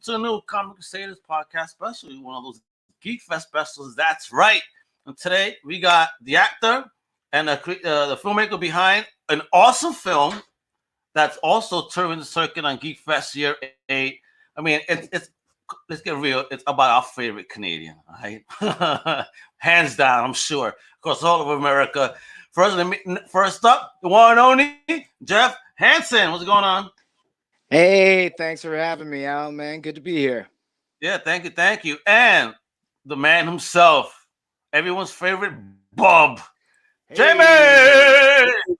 to a new Comic Crusaders podcast special, one of those GeekFest specials. That's right. And today we got the actor and the filmmaker behind an awesome film that's also touring the circuit on GeekFest Year 8. I mean, it's let's get real. It's about our favorite Canadian, right? Hands down, I'm sure, across all of America. First up, the one and only Jeff Hanson. What's going on? Hey, thanks for having me, Al, man. Good to be here. Yeah, thank you. And the man himself, everyone's favorite Bob. Hey. Jamie!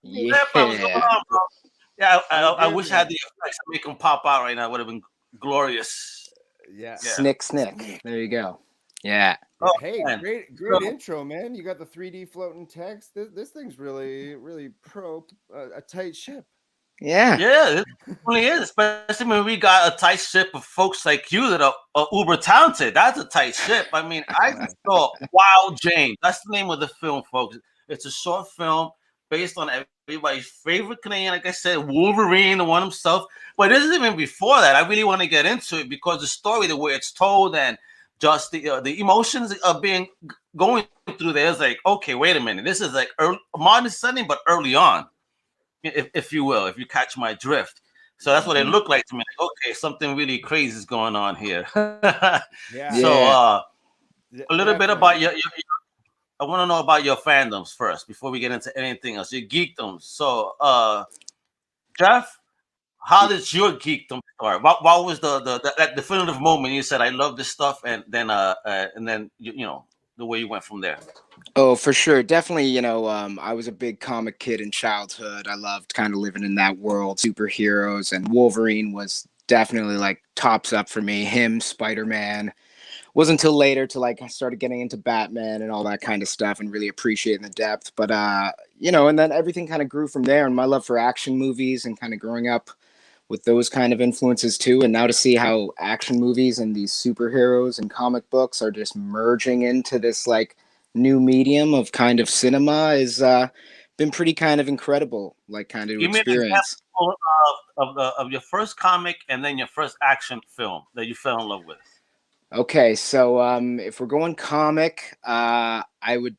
Yeah. What's going on, bro? Yeah, I wish I had the effects to make him pop out right now. It would have been glorious. Yeah. Snick. There you go. Yeah. Oh, hey, man. Great intro, man. You got the 3D floating text. This thing's really pro a tight ship. Yeah, it really is, especially when we got a tight ship of folks like you that are uber talented. That's a tight ship. I mean, I just thought, wow, James. That's the name of the film, folks. It's a short film based on everybody's favorite Canadian, like I said, Wolverine, the one himself. But this is even before that. I really want to get into it because the story, the way it's told, and just the emotions of going through there is like, okay, wait a minute. This is like modern setting, but early on. If you will, if you catch my drift. So that's what it looked like to me. Like, okay, something really crazy is going on here. Yeah. So a little bit about your I want to know about your fandoms first before we get into anything else. Your geekdoms. So Jeff, how did your geekdom start? What was that definitive moment you said I love this stuff, and then you know the way you went from there? Oh, for sure. Definitely, I was a big comic kid in childhood. I loved kind of living in that world, superheroes, and Wolverine was definitely like tops up for me. Him, Spider-Man. Wasn't until later till like I started getting into Batman and all that kind of stuff and really appreciating the depth. But and then everything kind of grew from there, and my love for action movies and kind of growing up with those kind of influences too. And now to see how action movies and these superheroes and comic books are just merging into this like new medium of kind of cinema is been pretty kind of incredible, like kind of experience. Give me an example of your first comic and then your first action film that you fell in love with. Okay, so if we're going comic, I would,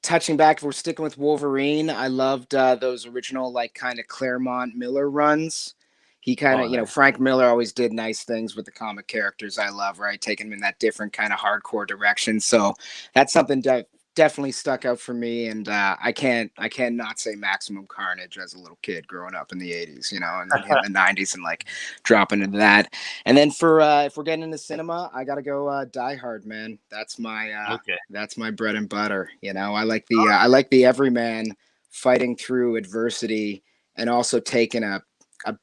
touching back, if we're sticking with Wolverine, I loved those original like kind of Claremont Miller runs. He kind of, Frank Miller always did nice things with the comic characters I love, right? Taking them in that different kind of hardcore direction. So that's something that definitely stuck out for me. And I can't not say Maximum Carnage as a little kid growing up in the 80s, and then in the 90s and like dropping into that. And then for if we're getting into cinema, I got to go Die Hard, man. That's my that's my bread and butter. I like the everyman fighting through adversity and also taking a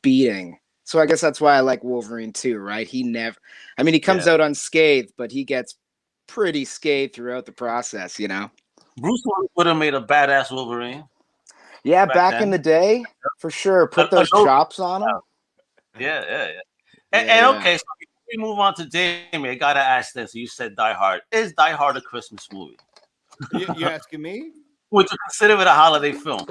beating. So I guess that's why I like Wolverine too, right? He comes out unscathed, but he gets pretty scathed throughout the process, Bruce would have made a badass Wolverine. Yeah, back in the day, for sure. Put those chops on him. Yeah. And okay, so before we move on to Jamie, I gotta ask this. You said Die Hard. Is Die Hard a Christmas movie? You asking me? Would you consider it a holiday film?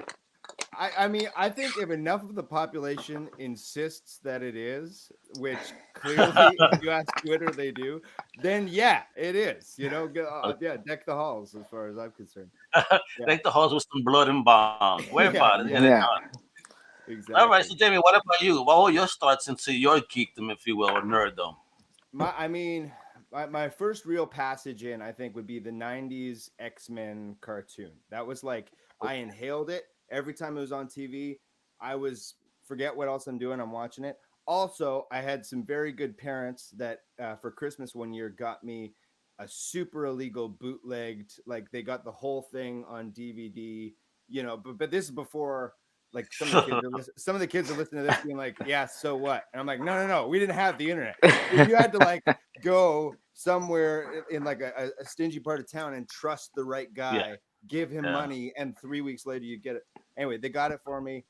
I mean, I think if enough of the population insists that it is, which clearly, if you ask Twitter, they do, then yeah, it is. Deck the halls as far as I'm concerned. Deck the halls with some blood and bombs. Where about it? Yeah. Exactly. All right, so Jamie, what about you? What were your starts into your geekdom, if you will, or nerddom? My first real passage in, I think, would be the 90s X-Men cartoon. That was like, I inhaled it. Every time it was on TV, I was forget what else I'm doing. I'm watching it. Also, I had some very good parents that for Christmas one year got me a super illegal bootlegged, like they got the whole thing on DVD, but this is before like some of the kids are listening to this being like, yeah, so what? And I'm like, no, we didn't have the internet. You had to like go somewhere in like a stingy part of town and trust the right guy. Yeah. Give him money, and 3 weeks later you get it. Anyway, they got it for me.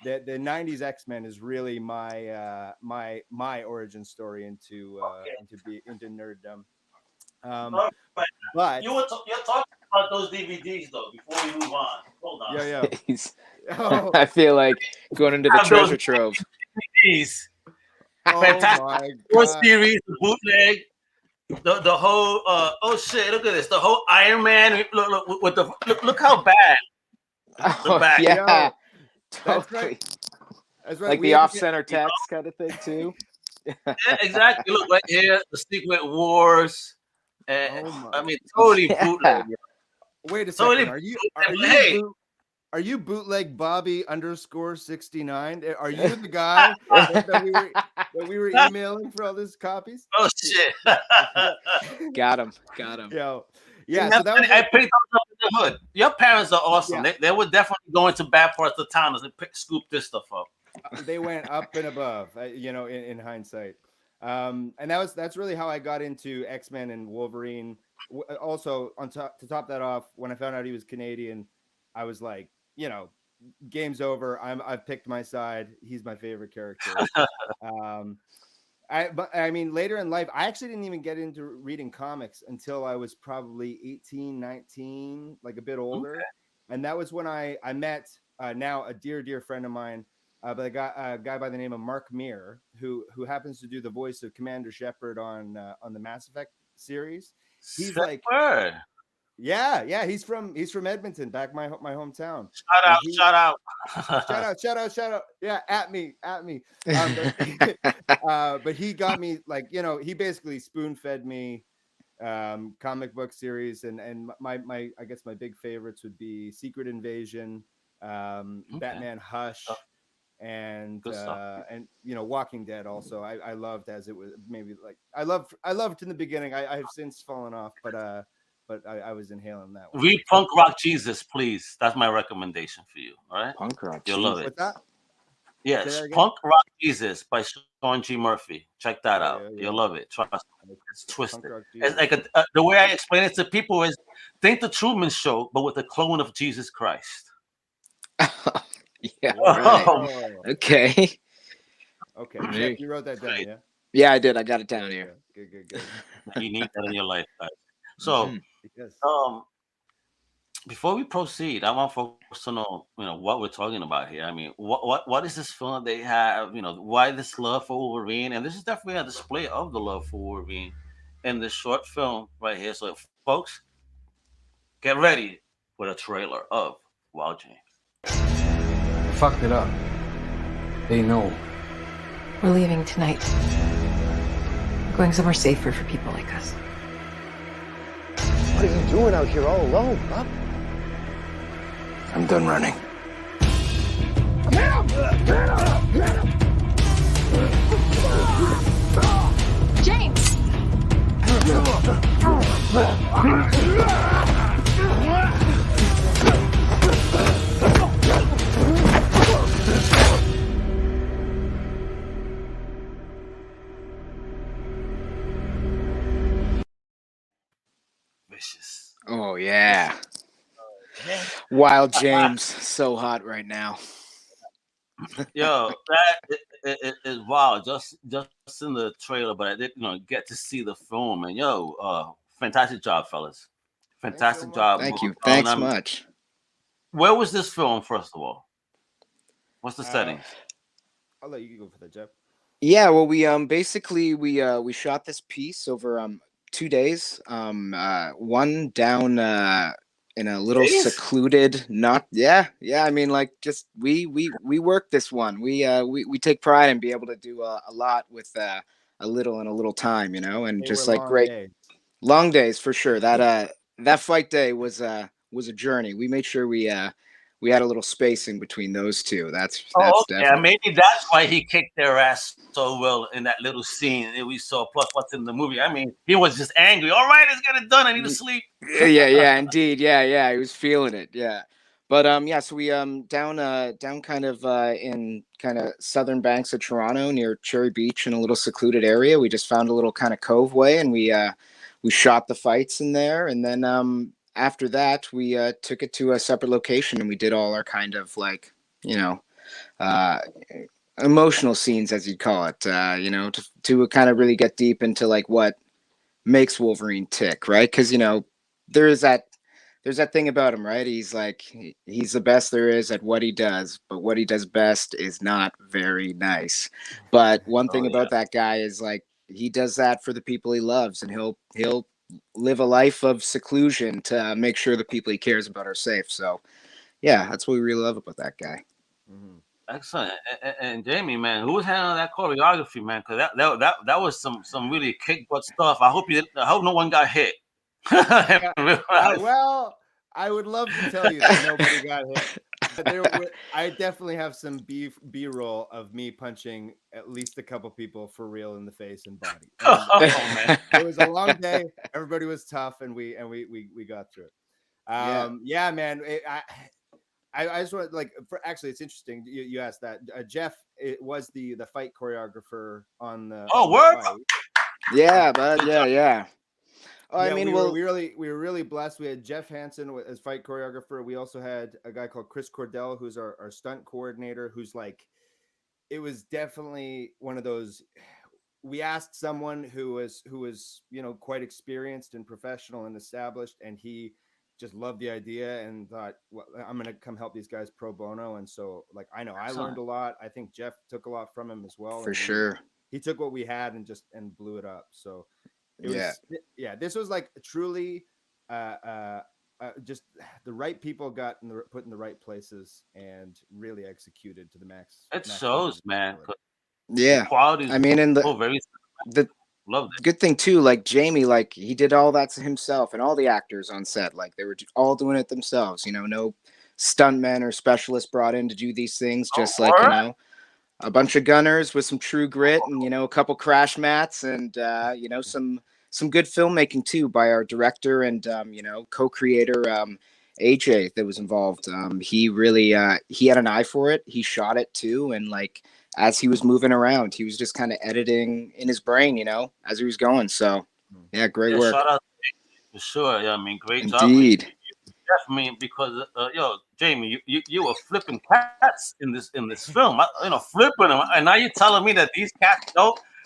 The 90s X-Men is really my my origin story into nerddom. But you're talking about those DVDs though. Before we move on, hold on. Yeah. I feel like going into the treasure trove. DVDs. Fantastic my Four God. series, the bootleg, the whole. Oh shit! Look at this. The whole Iron Man. Look with the look how bad the Oh, back. yeah, Yo, totally. that's right. That's right. Like We the had to get, off-center text kind of thing too. Yeah, exactly. Look right here, the Secret Wars. oh my. I mean, totally Yeah. bootleg. Wait a Totally. second. Hey, Are you bootleg Bobby _69? Are you the guy that we were emailing for all these copies? oh shit. Got him. Yo, yeah. So that was I picked those up in the hood. Your parents are awesome. Yeah. They were definitely going to bad parts of town as they scoop this stuff up. They went up and above, in hindsight. And that's really how I got into X-Men and Wolverine. Also, to top that off, when I found out he was Canadian, I was like, game's over. I've picked my side. He's my favorite character. But I mean, later in life, I actually didn't even get into reading comics until I was probably 18, 19, like a bit older. Okay. And that was when I met now a dear friend of mine, but a guy by the name of Mark Meir, who happens to do the voice of Commander Shepard on the Mass Effect series. He's Shepard. like, yeah, he's from Edmonton, back my hometown. Shout out. Shout out. Yeah, at me. But he got me, like, he basically spoon-fed me comic book series, and my I guess my big favorites would be Secret Invasion, Batman Hush, and Walking Dead. Also, I loved, as it was maybe like I loved in the beginning. I have since fallen off, but I was inhaling that one. Read Punk Rock Jesus, please. That's my recommendation for you. All right, Punk Rock. You'll love it. What's that? Yes, Punk Rock Jesus by Sean G. Murphy. Check that out. Yeah. You'll love it. Trust me. It's twisted. It's like the way I explain it to people is think the Truman Show, but with a clone of Jesus Christ. Yeah. Right. Okay. Okay. You wrote that down, yeah? Yeah, I did. I got it down here. Good. You need that in your life, guys. So, before we proceed, I want folks to know, what we're talking about here. I mean, what is this film that they have? Why this love for Wolverine? And this is definitely a display of the love for Wolverine in this short film right here. So, folks, get ready for the trailer of Wild James. Fucked it up. They know. We're leaving tonight. We're going somewhere safer for people like us. What are you doing out here all alone, Bob? I'm done running. James! Vicious. Oh yeah. Wild James, so hot right now. Yo, that is wild. Just in the trailer, but I didn't get to see the film. And fantastic job, fellas. Fantastic job. Thank you. Thanks much. Where was this film, first of all? What's the setting? I'll let you go for that, Jeff. Yeah, well, we basically we shot this piece over 2 days. One down in a little secluded, I mean, like, just we work this one. We take pride in being able to do a lot with a little time, and just like great long days for sure. That fight day was a journey. We made sure we had a little spacing between those two. That's definitely. Maybe that's why he kicked their ass so well in that little scene that we saw. Plus, what's in the movie? I mean, he was just angry. All right, let's get it done. I need to sleep. Yeah, indeed. Yeah, he was feeling it. Yeah, but so we down kind of in kind of southern banks of Toronto near Cherry Beach in a little secluded area. We just found a little kind of cove way, and we shot the fights in there, and then after that, we took it to a separate location, and we did all our kind of like, emotional scenes, as you'd call it, to kind of really get deep into like what makes Wolverine tick, right? Because there's there's that thing about him, right? He's like, he's the best there is at what he does, but what he does best is not very nice. But one thing about that guy is like, he does that for the people he loves, and he'll live a life of seclusion to make sure the people he cares about are safe. So yeah, that's what we really love about that guy. Mhm. Excellent. And Jamie, man, who was handling that choreography, man? Because that was some really kick butt stuff. I hope no one got hit. Well, I would love to tell you that nobody got hit. But I definitely have some B-roll of me punching at least a couple people for real in the face and body. And man. it was a long day. Everybody was tough, and we got through it. Yeah, man. I just want actually, it's interesting you asked that. Jeff, it was the fight choreographer on the. Oh, word? Yeah, bud. Yeah. Oh, yeah, I mean, we were really blessed. We had Jeff Hanson as fight choreographer. We also had a guy called Chris Cordell, who's our stunt coordinator, who's like, it was definitely one of those. We asked someone who was quite experienced and professional and established, and he just loved the idea and thought, well, I'm going to come help these guys pro bono. And so, like, I know I learned a lot. I think Jeff took a lot from him as well. For sure. He took what we had and blew it up. So it was, this was like truly just the right people got put in the right places and really executed to the max. It shows, man. Yeah. Quality. I mean, and the good thing too, like Jamie, like he did all that himself, and all the actors on set, like they were all doing it themselves. No stuntmen or specialists brought in to do these things. Just like a bunch of gunners with some true grit, and a couple crash mats, and some good filmmaking too by our director and co-creator AJ that was involved. He really he had an eye for it. He shot it too, and like as he was moving around, he was just kind of editing in his brain, as he was going. So yeah, great work. Shout out for sure. Yeah, I mean, great job. Indeed. I mean, because Jamie, you were flipping cats in this film. Flipping them, and now you're telling me that these cats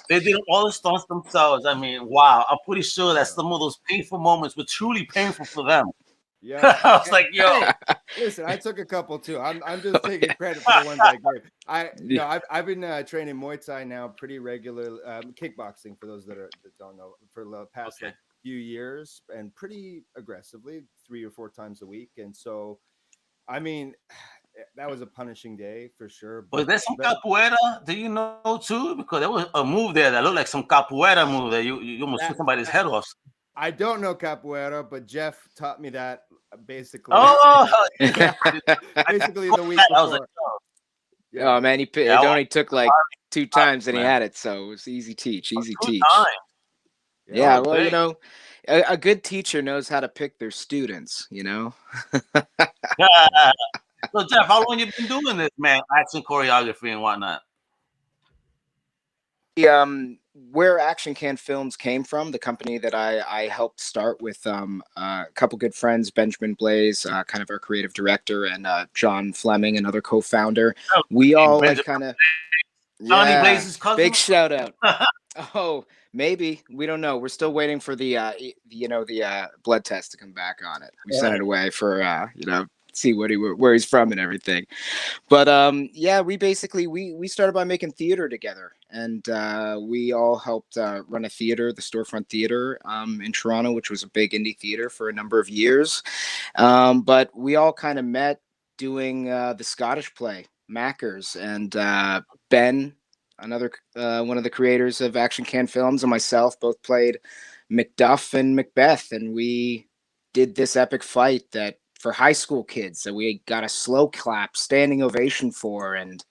they did all the stunts themselves. I mean, wow. I'm pretty sure that some of those painful moments were truly painful for them. Yeah, I was like, yo. Hey, listen, I took a couple too. I'm just taking credit for the ones I gave. I've been training Muay Thai now pretty regular, kickboxing for those that don't know, for the past few years, and pretty aggressively 3 or 4 times a week. And so, I mean, that was a punishing day for sure. Was there some capoeira? Do you know too? Because there was a move there that looked like some capoeira move that you almost took somebody's head off. I don't know capoeira, but Jeff taught me that basically. Basically the week before. I was like, oh man, it only took like 2 times and he had it, so it was easy teach. Yeah, well, a good teacher knows how to pick their students, So Jeff, how long you been doing this, man? Action choreography and whatnot. Where Action Can Films came from, the company that I helped start with a couple good friends, Benjamin Blais, kind of our creative director, and John Fleming, another co-founder. We all like kind of Johnny Blais's cousin. Big shout out. Oh, maybe, we don't know. We're still waiting for the blood test to come back on it. We sent it away for see where he's from and everything. But we basically we started by making theater together, and we all helped run a theater, the Storefront Theater in Toronto, which was a big indie theater for a number of years. But we all kind of met doing the Scottish play Mackers, and Ben, another one of the creators of Action Can Films, and myself both played Macduff and Macbeth, and we did this epic fight that for high school kids that we got a slow clap standing ovation for. And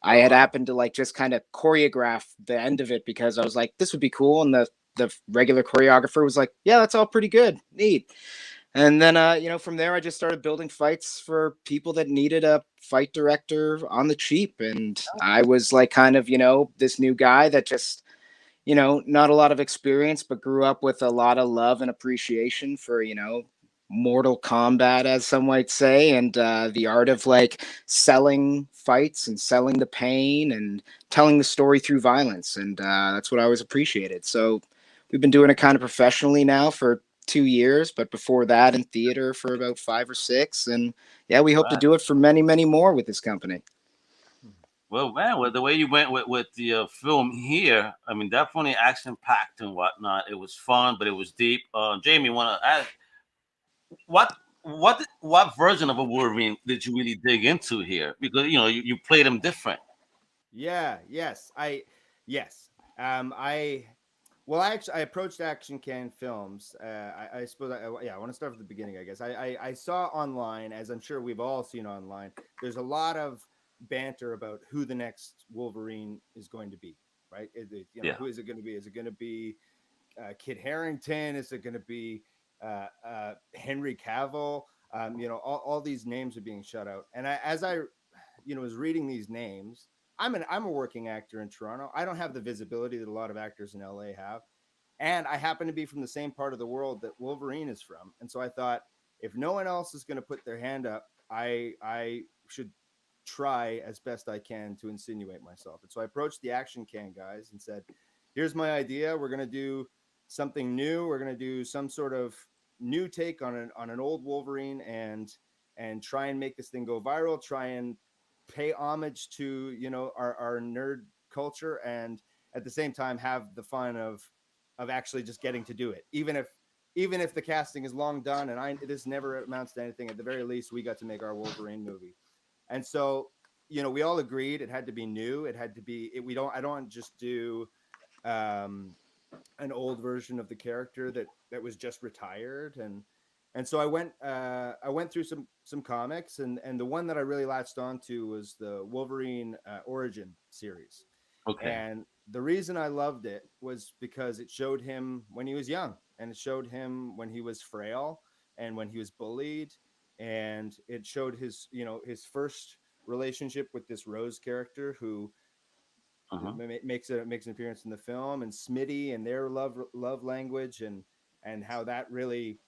I had happened to like just kind of choreograph the end of it because I was like, this would be cool. And the regular choreographer was like, yeah, that's all pretty good. Neat. And then, from there, I just started building fights for people that needed a fight director on the cheap. And I was like, kind of, this new guy that just, not a lot of experience, but grew up with a lot of love and appreciation for, Mortal Kombat, as some might say, and the art of like selling fights and selling the pain and telling the story through violence. And that's what I always appreciated. So we've been doing it kind of professionally now for 2 years, but before that in theater for about 5 or 6. And yeah, we hope to do it for many, many more with this company. Well, man, with the way you went with the film here, I mean, definitely action packed and whatnot. It was fun, but it was deep. Jamie, want to ask what version of a Wolverine did you really dig into here? Because you played him different. Yeah. Yes. I approached Action Can Films. I suppose I want to start from the beginning. I guess I saw online, as I'm sure we've all seen online. There's a lot of banter about who the next Wolverine is going to be, right? Who is it going to be? Is it going to be Kit Harington? Is it going to be Henry Cavill? All these names are being shut out. And as I was reading these names, I'm a working actor in Toronto. I don't have the visibility that a lot of actors in LA have. And I happen to be from the same part of the world that Wolverine is from. And so I thought, if no one else is going to put their hand up, I should try as best I can to insinuate myself. And so I approached the Action Can guys and said, here's my idea. We're going to do something new. We're going to do some sort of new take on an old Wolverine and try and make this thing go viral, try and pay homage to, our nerd culture, and at the same time have the fun of actually just getting to do it. Even if the casting is long done and this never amounts to anything, at the very least, we got to make our Wolverine movie. And so, we all agreed it had to be new. It had to be, I don't just do an old version of the character that was just retired. And so I went through some comics, and the one that I really latched onto was the Wolverine origin series. Okay. And the reason I loved it was because it showed him when he was young, and it showed him when he was frail and when he was bullied, and it showed his first relationship with this Rose character who makes an appearance in the film, and Smitty and their love language, and how that really,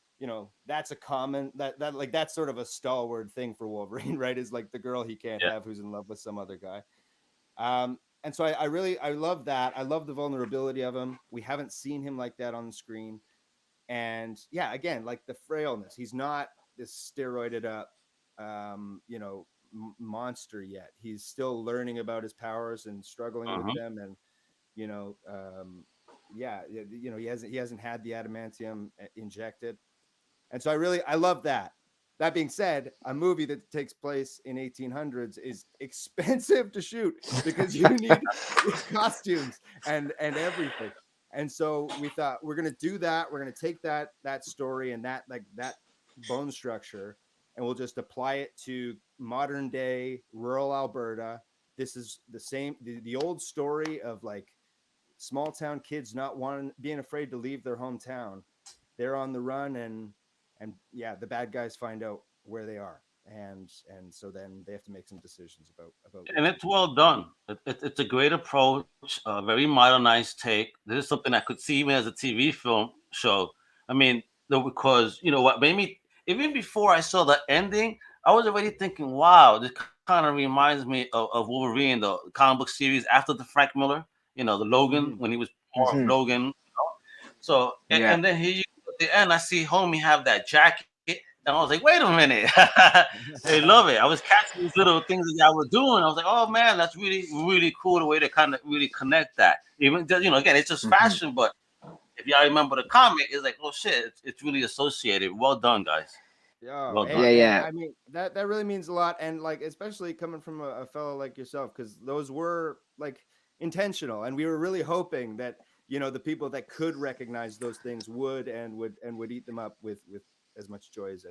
that's a common that's sort of a stalwart thing for Wolverine, right? Is like the girl he can't have who's in love with some other guy. And so I love that. I love the vulnerability of him. We haven't seen him like that on the screen. And yeah, again, like the frailness. He's not this steroided up, monster yet. He's still learning about his powers and struggling with them. And, he hasn't had the adamantium injected. And so I love that. That being said, a movie that takes place in 1800s is expensive to shoot because you need costumes and everything. And so we thought, we're going to do that. We're going to take that story and that bone structure, and we'll just apply it to modern day rural Alberta. This is the same, the old story of like small town kids not being afraid to leave their hometown. They're on the run, and the bad guys find out where they are, and so then they have to make some decisions about. And it's well done. It's a great approach, a very modernized take. This is something I could see even as a TV film show. I mean, because what made me, even before I saw the ending, I was already thinking, wow, this kind of reminds me of Wolverine, the comic book series after the Frank Miller, the Logan, when he was more of Logan. So and then here you go at the end, I see homie have that jacket, and I was like, wait a minute. I love it. I was catching these little things that y'all were doing. I was like, oh man, that's really, really cool, the way to kind of really connect that. Even again, it's just fashion, but if y'all remember the comic, it's like, oh shit, it's really associated. Well done, guys. Well done. Yeah. I mean, that really means a lot, and like especially coming from a fellow like yourself, because those were like intentional, and we were really hoping that the people that could recognize those things would eat them up with as much joy as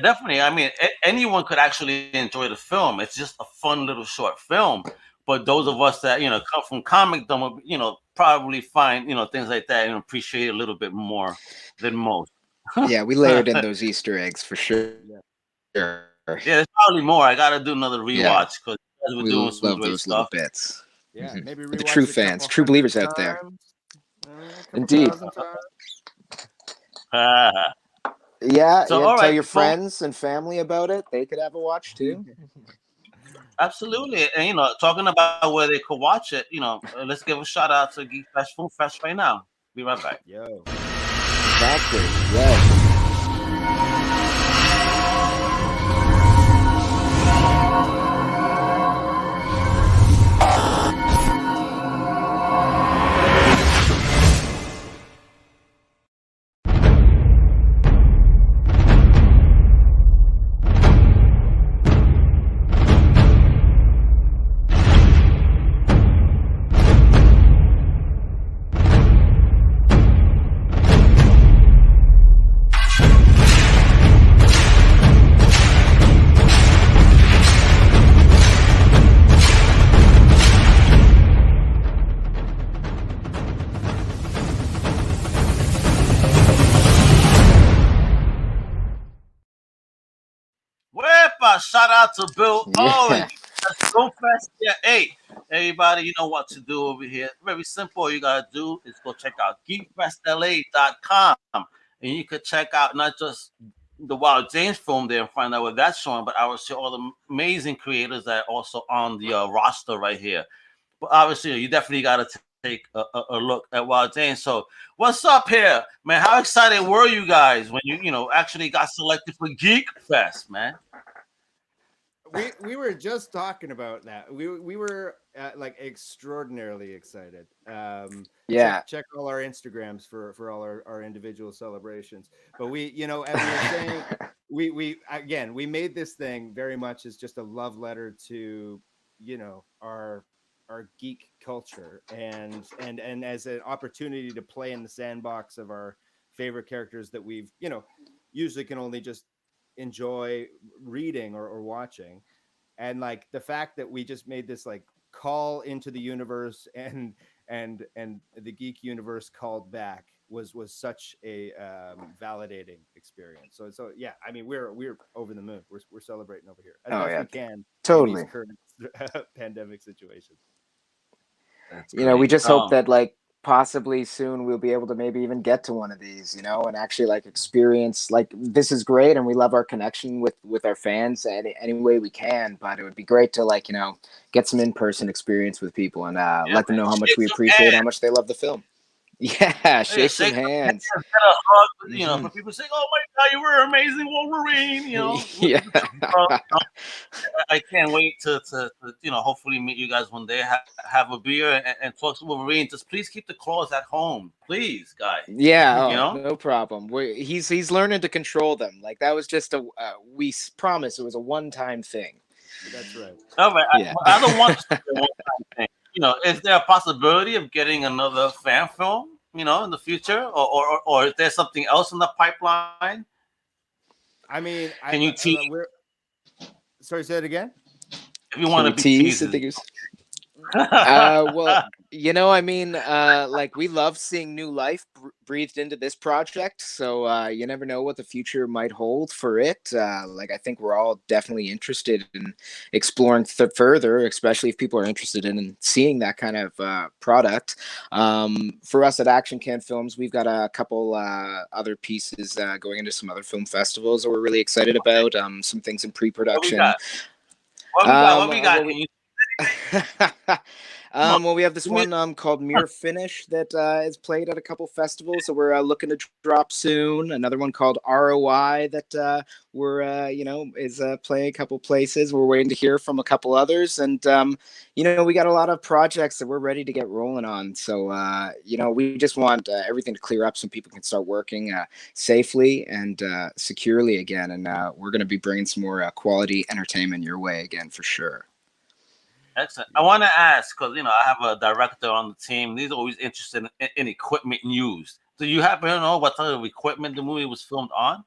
definitely. I mean, anyone could actually enjoy the film. It's just a fun little short film. But those of us that come from comicdom, probably find things like that and appreciate it a little bit more than most. Yeah, we layered in those Easter eggs for sure. Yeah, there's probably more. I gotta do another rewatch because we're doing some love great those stuff. little bits. Yeah, maybe the true fans, true believers out there. Indeed. Yeah, so, tell your friends and family about it. They could have a watch too. Absolutely. And talking about where they could watch it, let's give a shout out to GeekFest Film Fest right now. Be right back. Yo. Exactly. Yes. Shout out to Bill Owens. Yeah. That's GeekFest Year. Hey, everybody, you know what to do over here. Very simple. All you gotta do is go check out geekfestla.com, and you could check out not just the Wild James film there and find out what that's showing, but I will see all the amazing creators that are also on the roster right here. But obviously, you definitely gotta take a look at Wild James. So, what's up here, man? How excited were you guys when you actually got selected for Geek Fest, man? We were just talking about that. We were like extraordinarily excited. Yeah. Check all our Instagrams for all our individual celebrations. But we, as we were saying, we made this thing very much as just a love letter to our geek culture and as an opportunity to play in the sandbox of our favorite characters that we've usually can only just enjoy reading or watching. And like the fact that we just made this like call into the universe and the geek universe called back was such a validating experience. So yeah, I mean we're over the moon. We're celebrating over here as best we can totally in these current pandemic situations. We just hope that like possibly soon we'll be able to maybe even get to one of these, and actually like experience like this is great and we love our connection with our fans any way we can, but it would be great to like get some in-person experience with people and let them know how much we appreciate how much they love the film. Yeah, shake some hands. Get a hug, for people saying, "Oh my God, you were amazing, Wolverine!" Yeah. I can't wait to hopefully meet you guys one day, have a beer, and talk to Wolverine. Just please keep the claws at home, please, guys. Yeah, no problem. He's learning to control them. Like that was just we promise it was a one-time thing. That's right. All right, yeah. I don't want to a one-time thing. Is there a possibility of getting another fan film, in the future, or is there something else in the pipeline? I mean, can you tease? Sorry, say it again. If you want to be teasing. Well, I mean, like we love seeing new life breathed into this project. So you never know what the future might hold for it. Like I think we're all definitely interested in exploring further, especially if people are interested in seeing that kind of product. For us at Action Can Films, we've got a couple other pieces going into some other film festivals that we're really excited about. Some things in pre-production. What we got? Well, we have this one called Mere Finish that is played at a couple festivals that we're looking to drop soon. Another one called ROI that we're is playing a couple places. We're waiting to hear from a couple others, and we got a lot of projects that we're ready to get rolling on. So we just want everything to clear up so people can start working safely and securely again. And we're going to be bringing some more quality entertainment your way again for sure. Excellent. I want to ask because I have a director on the team. He's always interested in equipment used. Do you happen to know what type of equipment the movie was filmed on?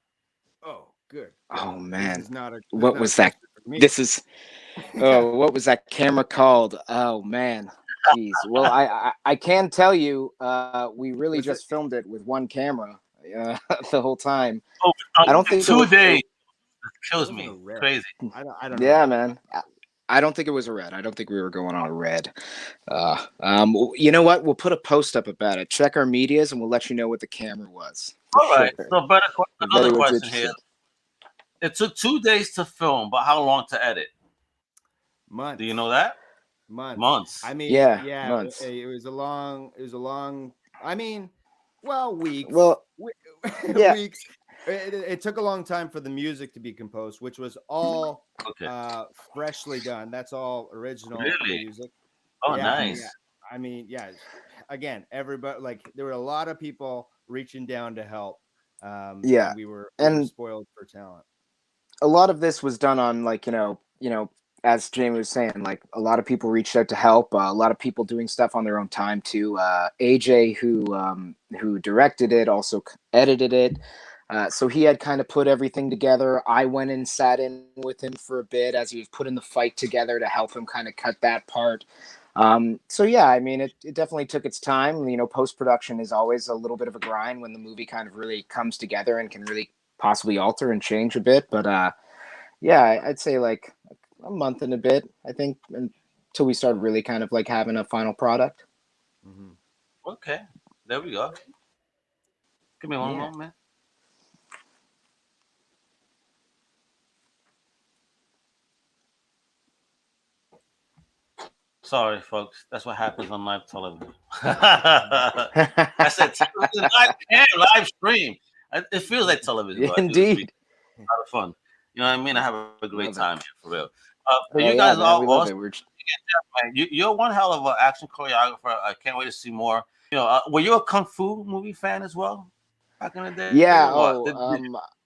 Oh, good. Oh man, what was that? What was that camera called? Oh man, jeez. Well, I can tell you, we really just filmed it with one camera the whole time. Oh, I don't think 2 days. It kills me. Crazy. I don't know. Yeah, man. I don't think it was a red. I don't think we were going on a red. You know what? We'll put a post up about it. Check our medias, and we'll let you know what the camera was. All right. Sure. So, another question here. It took 2 days to film, but how long to edit? Months. Do you know that? Months. I mean, months. It was a long. I mean, well, weeks. Well, weeks. It took a long time for the music to be composed, which was all freshly done. That's all original music. Oh, nice. Yeah. I mean, yeah. Again, everybody, like, there were a lot of people reaching down to help. And we were spoiled for talent. A lot of this was done on, like, as Jamie was saying, like, a lot of people reached out to help. A lot of people doing stuff on their own time too. AJ, who directed it, also edited it. So he had kind of put everything together. I went and sat in with him for a bit as he was putting the fight together to help him kind of cut that part. So yeah, I mean, it definitely took its time. Post-production is always a little bit of a grind when the movie kind of really comes together and can really possibly alter and change a bit. But yeah, I'd say like a month and a bit, I think, until we started really kind of like having a final product. Mm-hmm. Okay, there we go. Give me one moment. Sorry, folks. That's what happens on live television. I said television, live stream. It feels like television. Indeed. It's a lot of fun. You know what I mean? I have a great time here, for real. You guys all awesome. You're one hell of an action choreographer. I can't wait to see more. Were you a kung fu movie fan as well back in the day? Yeah.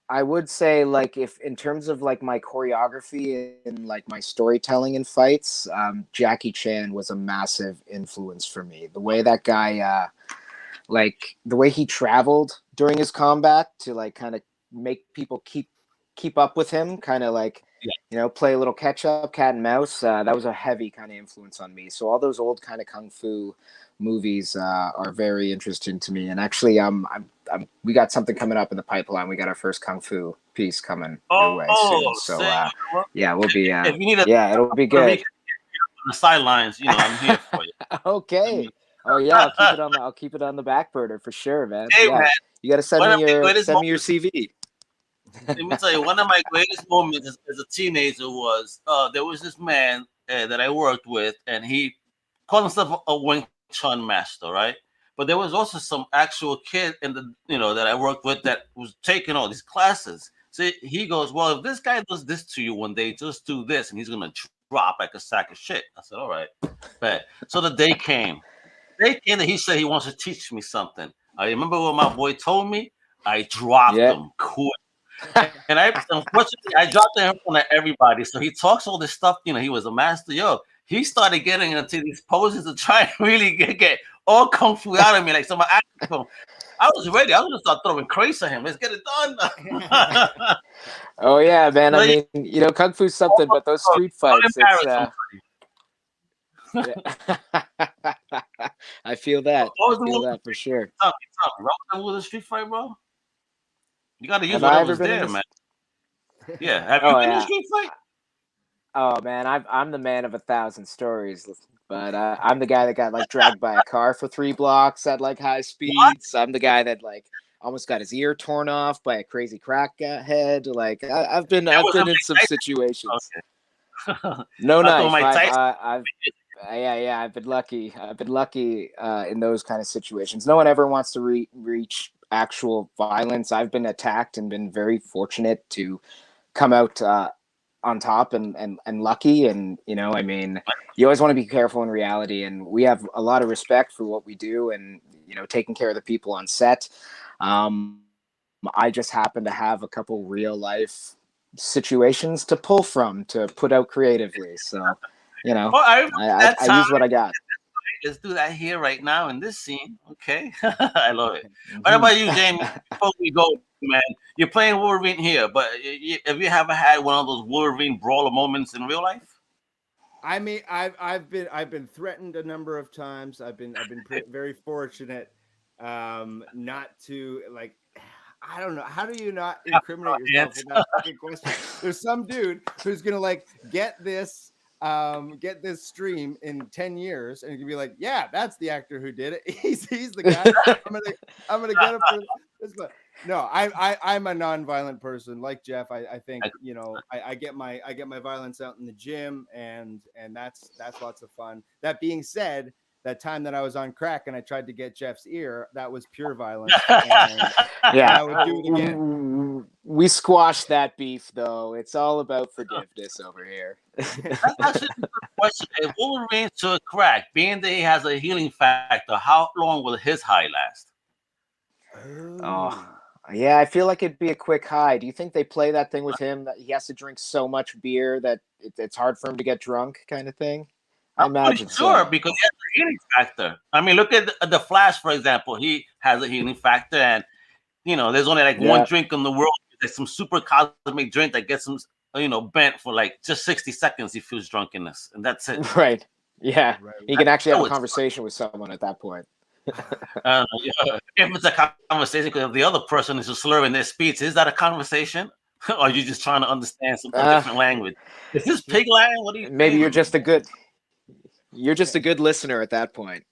I would say, like, if in terms of like my choreography and like my storytelling in fights, Jackie Chan was a massive influence for me. The way that guy, like the way he traveled during his combat to like kind of make people keep up with him, kind of like play a little catch up, cat and mouse. That was a heavy kind of influence on me. So all those old kind of kung fu movies are very interesting to me. And actually, we got something coming up in the pipeline. We got our first kung fu piece coming your way soon. So yeah, we'll be it'll be good. The sidelines, I'm here for you. Okay. Oh yeah, I'll keep it on the back burner for sure, man. Hey, man, you got to send me your CV. Let me tell you, one of my greatest moments as a teenager was there was this man that I worked with, and he called himself a Wing Chun master, right? But there was also some actual kid that I worked with that was taking all these classes. So he goes, well, if this guy does this to you one day, just do this, and he's gonna drop like a sack of shit. I said, all right, bet. So the day came. That he said he wants to teach me something. I remember what my boy told me. I dropped him quick. And unfortunately, I dropped him in front of everybody. So he talks all this stuff. He was a master. He started getting into these poses to try and really get all kung fu out of me, like some action film. I was ready. I was gonna start throwing crates at him. Let's get it done. Oh yeah, man. I mean, kung fu's something, but those street fights. I feel that. That for sure. Tell me, what was a street fight, bro? You got to use whatever's there, man. Yeah. Have you been in a street fight? Oh man, I'm the man of 1,000 stories, but I'm the guy that got like dragged by a car for 3 blocks at like high speeds. I'm the guy that like almost got his ear torn off by a crazy crackhead. Like I've been in some situations. Okay. No knife. I've been lucky. In those kind of situations. No one ever wants to reach actual violence. I've been attacked and been very fortunate to come out on top and lucky. And I mean, you always want to be careful in reality. And we have a lot of respect for what we do, and taking care of the people on set. I just happen to have a couple real life situations to pull from to put out creatively. So. I use what I got. Let's do that here right now in this scene. Okay. I love it. What about you, Jamie? Before we go, man, you're playing Wolverine here, but have you ever had one of those Wolverine brawler moments in real life? I mean, I've been threatened a number of times. I've been very fortunate not to, like, I don't know. How do you not incriminate yourself with that fucking question? There's some dude who's gonna like get this stream in 10 years, and you can be like, yeah, that's the actor who did it. He's the guy. I'm gonna get him for this. But no, I'm a non-violent person like Jeff. I think I get my violence out in the gym, and that's lots of fun. That being said, that time that I was on crack and I tried to get Jeff's ear, that was pure violence. And Yeah, I would do it again. We squashed that beef, though. It's all about forgiveness over here. That's actually a good question. If Wolverine took crack, being that he has a healing factor, how long will his high last? Oh, yeah, I feel like it'd be a quick high. Do you think they play that thing with him that he has to drink so much beer that it's hard for him to get drunk, kind of thing? I imagine sure, so. because he has a healing factor. I mean, look at the Flash, for example. He has a healing factor, and there's only like one drink in the world. There's some super cosmic drink that gets him, bent for like just 60 seconds. He feels drunkenness, and that's it. Right. Yeah. Right. He can actually have a conversation with someone at that point. If it's a conversation, because the other person is just slurring their speech, is that a conversation? Or are you just trying to understand some different language? Is this pig Latin? What do you? Maybe you're just a good listener at that point.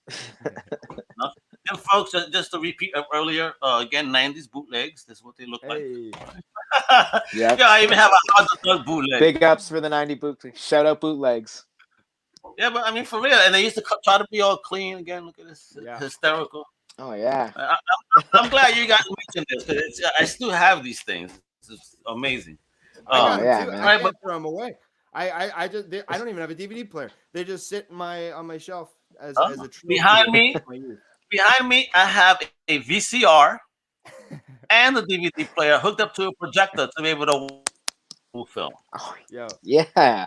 And folks, just to repeat earlier, again, 90s bootlegs. This is what they look like. Yeah, I even have a hot dog bootleg. Big ups for the 90 bootlegs. Shout out bootlegs. Yeah, but I mean, for real. And they used to try to be all clean again. Look at this, hysterical. Oh yeah. I'm glad you guys mentioned this because I still have these things. It's amazing. Man. I can't throw them away. I don't even have a DVD player. They just sit on my shelf as a trophy. Behind me, I have a VCR and a DVD player hooked up to a projector to be able to film. Oh, yo. Yeah. I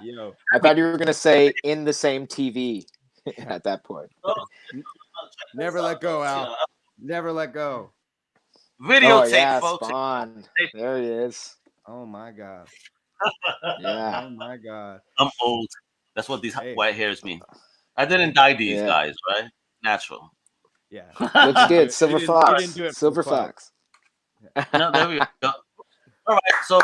thought you were gonna say in the same TV at that point. Never let go, Al. Never let go. Videotape, folks. Spawn. There he is. Oh my god. Yeah. Oh my god. I'm old. That's what these white hairs mean. I didn't dye these guys, right? Natural. Yeah. Looks good. Silver Fox. Silver Fox. No, there we go. All right. So,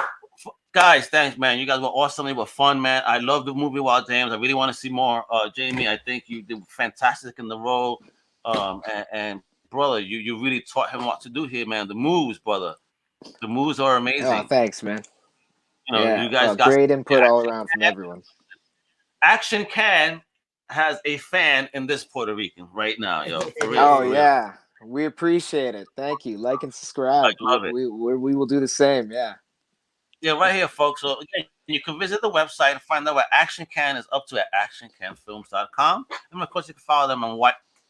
guys, thanks, man. You guys were awesome. They were fun, man. I love the movie Wild James. I really want to see more. Jamie, I think you did fantastic in the role. And brother, you really taught him what to do here, man. The moves, brother. The moves are amazing. Oh, thanks, man. You guys got great input all around from everyone. Action Can has a fan in this Puerto Rican right now, yo. For real, for real. We appreciate it. Thank you. Like and subscribe. I love it. We will do the same. Yeah. Yeah, right here, folks. So again, you can visit the website and find out what Action Can is up to at actioncanfilms.com. And of course, you can follow them on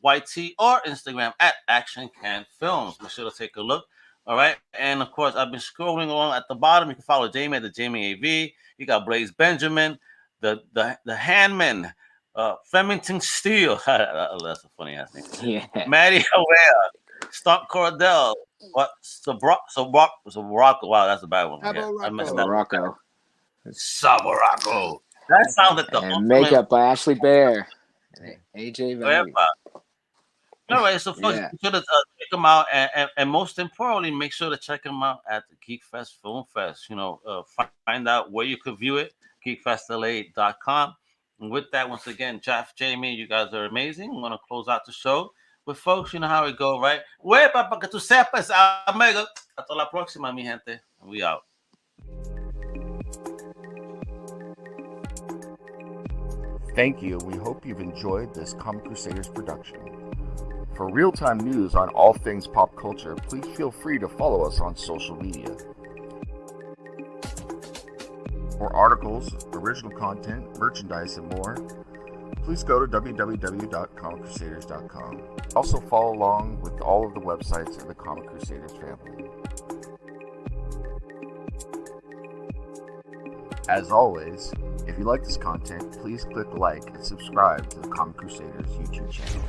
YT or Instagram at Action Can Films. Be sure to take a look. All right. And of course, I've been scrolling along at the bottom. You can follow Jamie at the Jamie AV. You got Blais Benjamin, the Handman, Flemington Steele. That's a funny ass name. Yeah. Maddie Gouveia, Stunt Cordell. What? Sabrocco. Wow, that's a bad one. I messed that up. Sabrocco. That sounds like the and makeup by Ashley Bear. AJ Valley. All right, so folks, be sure to check them out, and most importantly, make sure to check them out at the GeekFest Film Fest. Find out where you could view it, geekfestla.com. And with that, once again, Jeff, Jamie, you guys are amazing. I'm going to close out the show with folks. You know how it go, right? Huepa, para que tú sepas, amigo. Hasta la próxima, mi gente. We out. Thank you. We hope you've enjoyed this Comic Crusaders production. For real-time news on all things pop culture, please feel free to follow us on social media. For articles, original content, merchandise, and more, please go to www.comiccrusaders.com. Also follow along with all of the websites in the Comic Crusaders family. As always, if you like this content, please click like and subscribe to the Comic Crusaders YouTube channel.